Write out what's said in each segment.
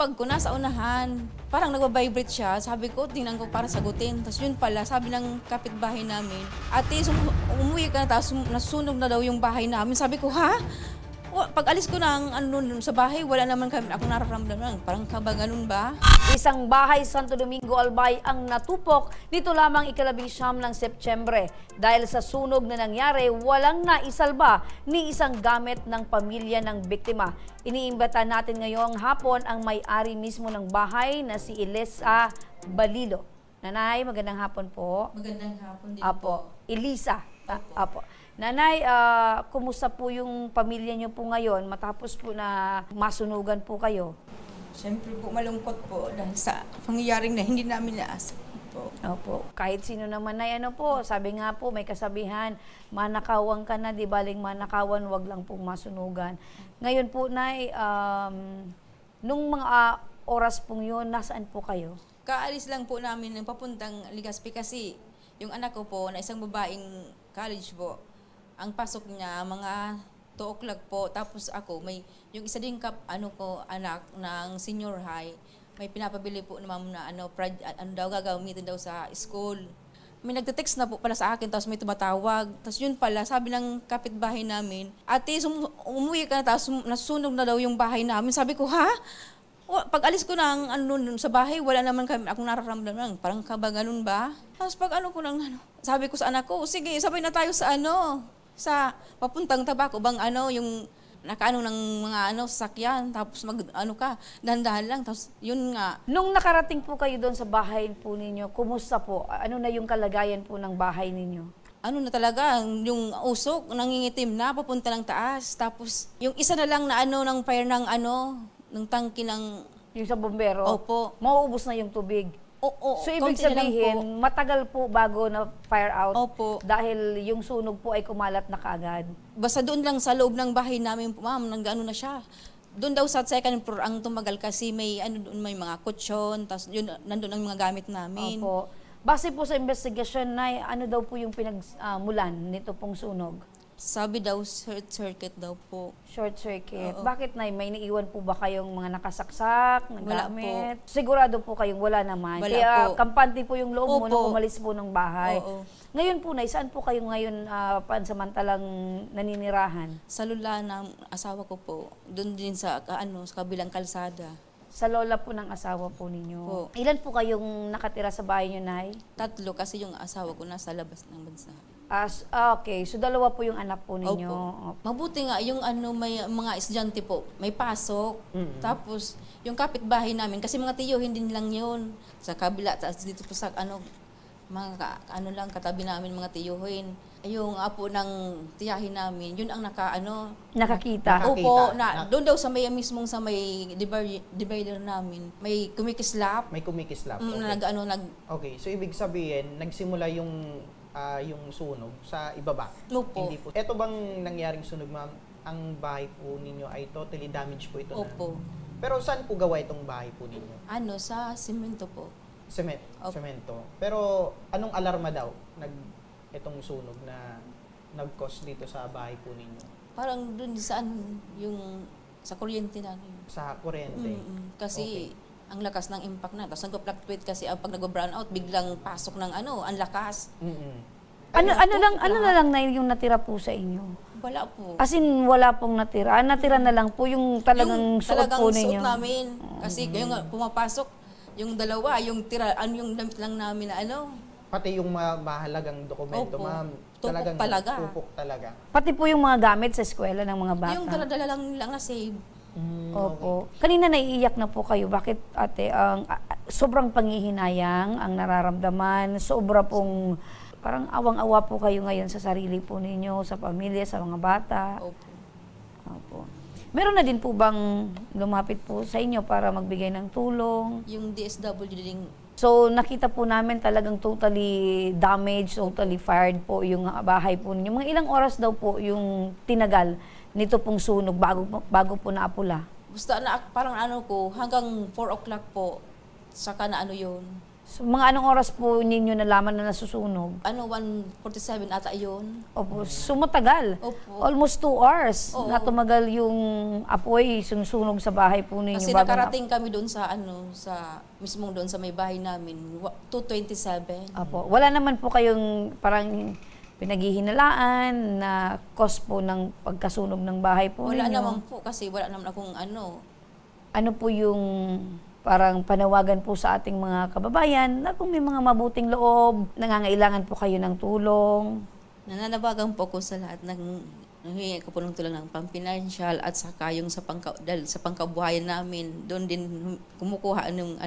bag ko nasa unahan. Parang nagbabibrate siya. Sabi ko, tingnan ko para sagutin. Tapos yun pala, sabi ng kapitbahay namin, ate, umuwi ka na, tapos nasunog na daw yung bahay namin. Sabi ko, ha? Pag alis ko ng sa bahay, wala naman kami, ako nararamdaman. Parang kaba ganun ba? Isang bahay Santo Domingo, Albay ang natupok nito lamang ika-19 ng Setyembre. Dahil sa sunog na nangyari, walang naisalba ni isang gamit ng pamilya ng biktima. Iniimbatan natin ngayong hapon ang may-ari mismo ng bahay na si Elisa Balilo. Nanay, magandang hapon po. Magandang hapon din Apo. po. Elisa. Apo. Nanay, kumusta po yung pamilya niyo po ngayon matapos po na masunugan po kayo? Siyempre po, malungkot po dahil sa pangyayaring na hindi namin naasap po. Opo. Kahit sino naman na ano po, sabi nga po, may kasabihan, manakawan ka na, di baling manakawan, wag lang pong masunugan. Ngayon po, Nay, nung mga oras pong yun, nasaan po kayo? Kaalis lang po namin ng papuntang Legazpi kasi yung anak ko po na isang babaeng college po, ang pasok niya mga 2 o'clock po. Tapos ako, may yung isa ding anak ng senior high, may pinapabili po naman na gagamitin daw sa school. May nagte-text na po pala sa akin, tapos may tumatawag. Tapos yun pala, sabi ng kapitbahay namin, ate, umuwi ka na, tapos nasunog na daw yung bahay namin. Sabi ko, ha? Pag alis ko ng sa bahay, wala naman kami, akong nararamdaman. Parang kaba ganun ba? Tapos pag sabi ko sa anak ko, sige, sabay na tayo sa papuntang Tabako, bang yung nakaano ng mga sasakyan, tapos dahan-dahan lang, tapos yun nga. Nung nakarating po kayo doon sa bahay po ninyo, kumusta po? Ano na yung kalagayan po ng bahay ninyo? Ano na talaga, yung usok, nangingitim na, papunta ng taas. Tapos yung isa na lang na ng fire ng tangke ng... Yung sa bombero? Opo. Mauubos na yung tubig? Oo. So, ibig sabihin, matagal po bago na fire out? Opo. Dahil yung sunog po ay kumalat na kaagad? Basta doon lang sa loob ng bahay namin po, ma'am, na siya. Doon daw sa second floor ang tumagal kasi may, may mga kutsyon, tapos yun, nandun ang mga gamit namin. Opo. Base po sa investigasyon, Nay, ano daw po yung pinagmulan nito pong sunog? Sabi daw, short circuit daw po. Short circuit. Oo. Bakit, Nay? May naiwan po ba kayong mga nakasaksak, Wala nagamit? Sigurado po kayong wala naman. Wala Kaya po. kampante po yung loob mo Opo. nung umalis po ng bahay. Oo. Ngayon po, Nay, saan po kayo ngayon pansamantalang naninirahan? Sa lula ng asawa ko po, doon din sa kabilang kalsada. Sa lola po ng asawa po ninyo. Po. Ilan po kayong nakatira sa bahay niyo, Nay? 3 kasi yung asawa ko nasa labas ng bansa. Okay, so 2 po yung anak po ninyo. Opo. Mabuti nga yung may mga estudyante po, may pasok. Tapos yung kapitbahay namin kasi mga tiyuhin din lang yun. Sa kabila, tapos dito po sa mga katabi namin mga tiyuhin. Yung apo ng tiyahin namin, yun ang Nakakita. Opo, doon daw sa mismong sa may divider namin, may kumikislap. May kumikislap. Okay, so ibig sabihin, nagsimula yung sunog sa ibaba. Opo. Hindi po. Ito bang nangyaring sunog, ma'am? Ang bahay po ninyo ay totally damaged po ito. Opo. Pero saan po gawa itong bahay po ninyo? Sa simento po. Semento. Pero anong alarma daw itong sunog na nag-cause dito sa bahay po ninyo? Parang dun sa kuryente namin. Sa kuryente? Kasi ang lakas ng impact na. Tapos nag-fluctuate kasi pag nag-brown out, biglang pasok ng ang lakas. Ano na lang na yung natira po sa inyo? Wala po. As in, wala pong natira. Natira na lang po yung talagang suot po ninyo. Suot namin. Kasi yung pumapasok, yung dalawa, yung tira, yung damit lang namin na Pati yung mahalagang dokumento, Opo. ma'am. Tupok talaga. Pati po yung mga gamit sa eskwela ng mga bata. Yung dala-dala lang na save. Opo. Kanina naiiyak na po kayo. Bakit, ate? Sobrang pangihinayang ang nararamdaman. Sobra pong, parang awang-awa po kayo ngayon sa sarili po ninyo, sa pamilya, sa mga bata. Opo. Meron na din po bang lumapit po sa inyo para magbigay ng tulong? Yung DSWD din. So, nakita po namin talagang totally damaged, totally fired po yung bahay po ninyo. Mga ilang oras daw po yung tinagal nito pong sunog bago po naapula? Basta parang hanggang 4 o'clock po, saka na yun. So, mga anong oras po ninyo nalaman na nasusunog? 1:47 ata yun. Opo, sumatagal. Opo. Almost 2 hours Oo. na tumagal yung apoy, sunog sa bahay po ninyo. Kasi bago nakarating kami doon sa mismong doon sa may bahay namin, 2:27. Opo. Wala naman po kayong parang pinaghihinalaan na cause po ng pagkasunog ng bahay po Wala ninyo? naman po kasi wala naman akong Ano po yung parang panawagan po sa ating mga kababayan na kung may mga mabuting loob, nangangailangan po kayo ng tulong? nananabagan po ko sa lahat nanghihingi ko po ng tulong ng pampinansyal at saka yung dahil sa pangkabuhayan namin, doon din kumukuha ng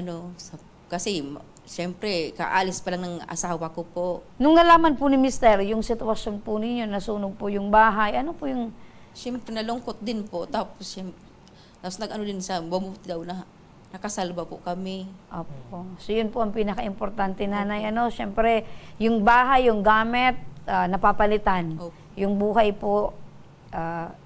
kasi siyempre kaalis pa lang ng asawa ko po. Nung nalaman po ni Mister yung sitwasyon po ninyo, nasunog po yung bahay, ano po yung... Siyempre nalungkot din po, tapos din sa mabuti daw na nakasalba po kami. Opo. So yun po ang pinaka-importante, nanay. Siyempre, yung bahay, yung gamit, napapalitan. Opo. Yung buhay po,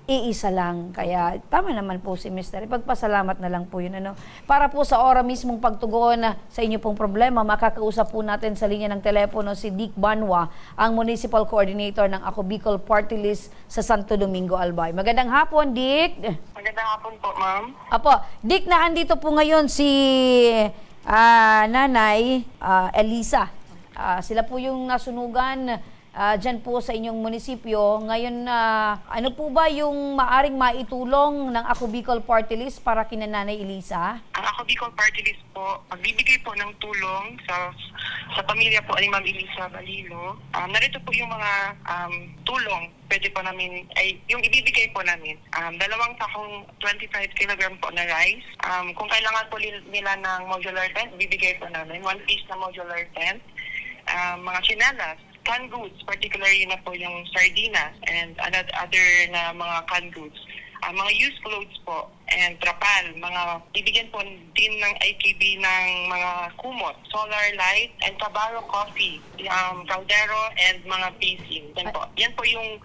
iisa lang. Kaya tama naman po si Mister. Ipagpasalamat na lang po yun. Para po sa ora mismong pagtugon sa inyo pong problema, makakausap po natin sa linya ng telepono si Dick Banwa, ang Municipal Coordinator ng Ako Bicol Party List sa Santo Domingo, Albay. Magandang hapon, Dick. Magandang hapon po, ma'am. Apo, Dick, naandito po ngayon si Nanay Elisa. Sila po yung nasunugan dyan po sa inyong munisipyo. Ngayon, ano po ba yung maaring maitulong ng Ako Bicol Party List para kina Nanay Elisa? Ang Ako Bicol Party List po, magbibigay po ng tulong sa pamilya po ni Ma'am Elisa Balilo. Narito po yung mga tulong pwede po namin, yung ibibigay po namin. 2 sakong 25 kilogram po na rice. Kung kailangan po nila ng modular tent, ibibigay po namin 1 piece na modular tent. Mga chinelas, canned goods, particularly na po yung sardinas and other na mga canned goods. Mga used clothes po and trapal, bibigyan po din ng IKB ng mga kumot, solar light and Cabarro coffee, caldero and mga basin. Yan po yung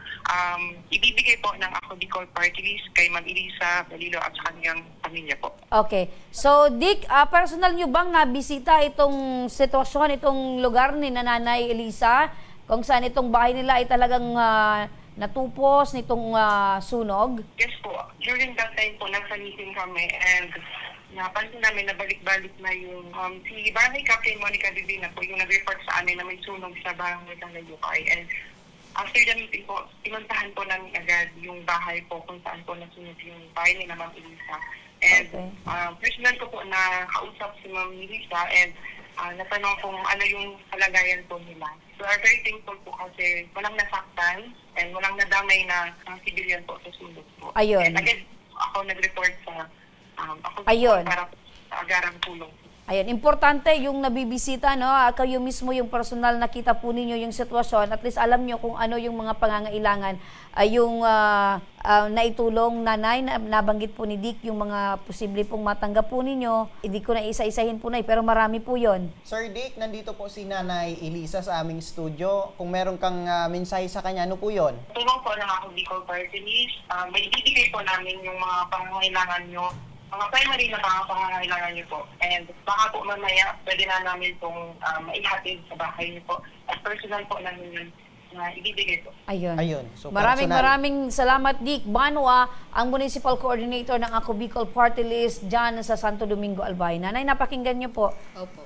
ibibigay po ng Ako Bicol Party List kay Ma'am Elisa Balilo at sa kanyang pamilya po. Okay. So, Dick, personal nyo bang nabisita itong sitwasyon, itong lugar ni Nanay Elisa, kung saan itong bahay nila ay talagang natupos nitong sunog? Yes po. During that time po, nasa meeting kami and napansin namin na balik-balik na yung si Barangay Captain Monica Divina po yung nag-report sa amin na may sunog sa Barangay Tanayukay. And after the meeting po, pinuntahan po namin agad yung bahay po kung saan po nasunog yung bahay ni Ma'am Elisa. And personal ko po na kausap si Ma'am Elisa and natanong kung ano yung kalagayan po nila. So, I'm very thankful po kasi walang nasaktan and walang nadamay na civilian po sa sunog po. Ayun. And again, ako nag-report sa Ayun. para sa agarang tulong. Ayun, importante yung nabibisita, no? Kayo mismo yung personal nakita po ninyo yung sitwasyon. At least alam nyo kung ano yung mga pangangailangan. Yung naitulong nanay, nabanggit po ni Dick, yung mga posible pong matanggap po ninyo. Hindi ko na isa-isahin po na pero marami po yon. Sir Dick, nandito po si Nanay Elisa sa aming studio. Kung meron kang mensahe sa kanya, ano po yon? Tulong po ng Ako Bicol Party List. May ibibigay po namin yung mga pangangailangan nyo, mga primary na pangangailangan niyo po. And baka po mamaya, pwede na namin itong maihatid sa bahay niyo po. At personal po namin yun na ibibigay po. Ayun. So, Maraming salamat, Dick Banwa, ang Municipal Coordinator ng Ako Bicol Party List dyan sa Santo Domingo, Albay. Nanay, napakinggan niyo po.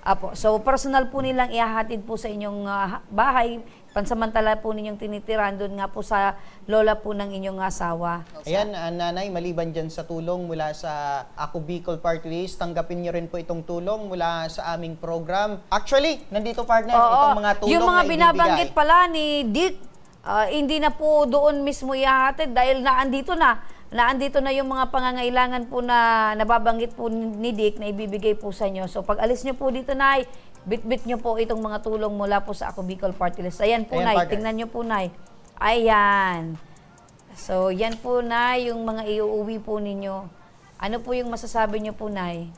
Opo. So, personal po nilang ihahatid po sa inyong bahay. Pansamantala po ninyong tinitiran doon nga po sa lola po ng inyong asawa. Ayan, Nanay, maliban dyan sa tulong mula sa Ako Bicol Party List, tanggapin niyo rin po itong tulong mula sa aming program. Actually, nandito partner, itong mga tulong yung mga na ibibigay. binabanggit pala ni Dick, hindi na po doon mismo ihahatid dahil naandito na yung mga pangangailangan po na nababanggit po ni Dick na ibibigay po sa inyo. So pag alis nyo po dito, Nay, bit-bit nyo po itong mga tulong mula po sa Ako Bicol Party List. Ayan po, Nay. partner. Tingnan nyo po, Nay. Ayan. So, yan po, Nay, yung mga iuuwi po ninyo. Ano po yung masasabi nyo po, Nay?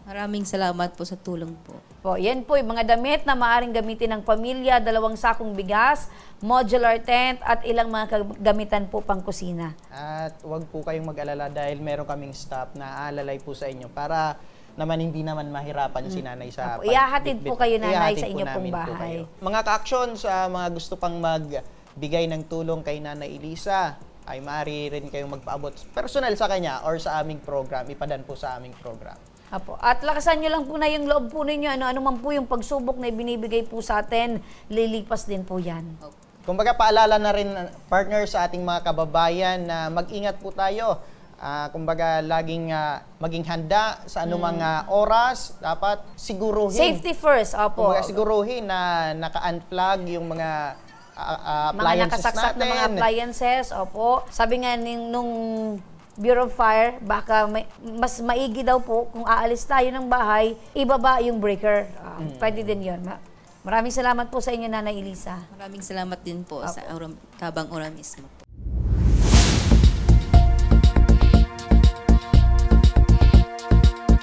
Maraming salamat po sa tulong po. Po, yan po yung mga damit na maaring gamitin ng pamilya, 2 sakong bigas, modular tent, at ilang mga gamitan po pang kusina. At huwag po kayong mag-alala dahil meron kaming staff na aalalay po sa inyo para naman hindi naman mahirapan si nanay sa Opo, ihahatid po kayo, nanay, Ihahatid sa po inyo pong namin po bahay. kayo. Mga ka-aksyon sa mga gusto pang magbigay ng tulong kay Nanay Elisa, ay maaari rin kayong magpaabot personal sa kanya or sa aming program, ipadan po sa aming program. Apo. At lakasan nyo lang po na yung loob po ninyo, ano man po yung pagsubok na ibinibigay po sa atin, lilipas din po yan. Kumbaga, paalala na rin, partner, sa ating mga kababayan na mag-ingat po tayo. Kumbaga, laging maging handa sa anumang oras. Dapat siguruhin. Safety first, opo. Kumbaga, siguruhin na naka-unplug yung mga Mga appliances nakasaksak natin. na mga appliances, opo. Sabi nga nung Bureau of Fire, baka mas maigi daw po kung aalis tayo ng bahay, ibaba yung breaker. Pwede din yun. Maraming salamat po sa inyo, Nanay Elisa. Maraming salamat din po sa Tabang Ora mismo.